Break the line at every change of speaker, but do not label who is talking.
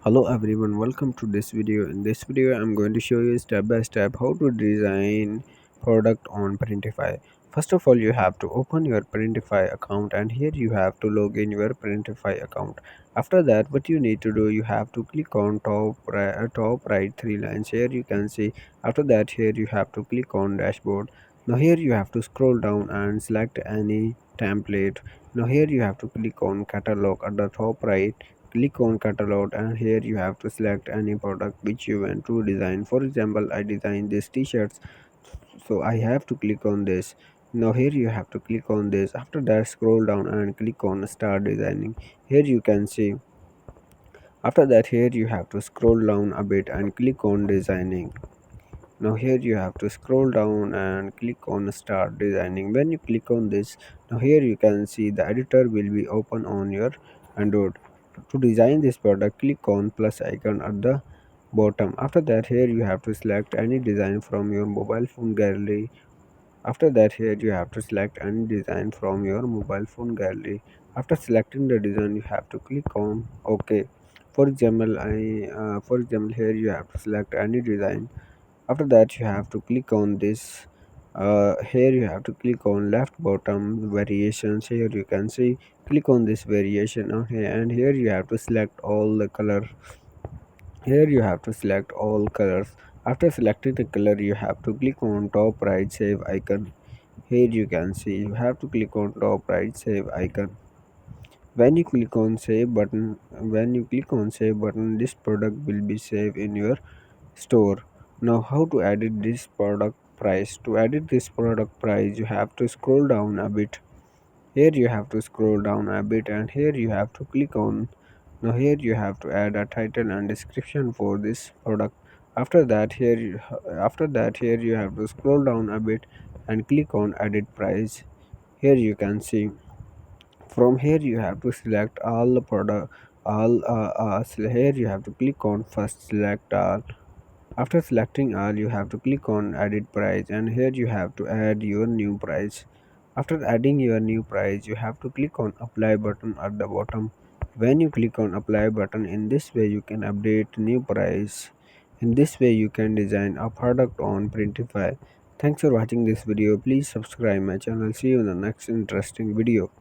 Hello everyone, welcome to this video. In this video I'm going to show you step by step how to design product on Printify. First of all, you have to open your Printify account, and here you have to log in your Printify account. After that, what you need to do, you have to click on top right three lines. Here you can see. After that, here you have to click on dashboard. Now here you have to scroll down and select any template. Now here you have to click on catalog at the top right. Click on catalog, and here you have to select any product which you want to design. For example, I design this t-shirts, so I have to click on this. Now here you have to click on this. After that, scroll down and click on start designing. Here you can see. After that, here you have to scroll down a bit and click on designing. Now here you have to scroll down and click on start designing. When you click on this, now here you can see the editor will be open on your Android. To design this product, click on plus icon at the bottom. After that, here you have to select any design from your mobile phone gallery. After that, here you have to select any design from your mobile phone gallery. After selecting the design, you have to click on OK. For example, here you have to select any design. After that, you have to click on this. Here you have to click on left bottom variations. Here you can see, click on this variation on here, and here you have to select all the color. Here you have to select all colors. After selecting the color, you have to click on top right save icon. Here you can see, you have to click on top right save icon. When you click on save button, this product will be saved in your store. Now how to edit this product price? To edit this product price, you have to scroll down a bit. Here you have to scroll down a bit, and here you have to click on. Now here you have to add a title and description for this product. After that, here you have to scroll down a bit and click on edit price. Here you can see. From here you have to select all the product. Here you have to click on first select all. After selecting all, you have to click on edit price, and here you have to add your new price. After adding your new price, you have to click on apply button at the bottom. When you click on apply button, in this way you can update new price. In this way you can design a product on Printify. Thanks for watching this video. Please subscribe my channel. See you in the next interesting video.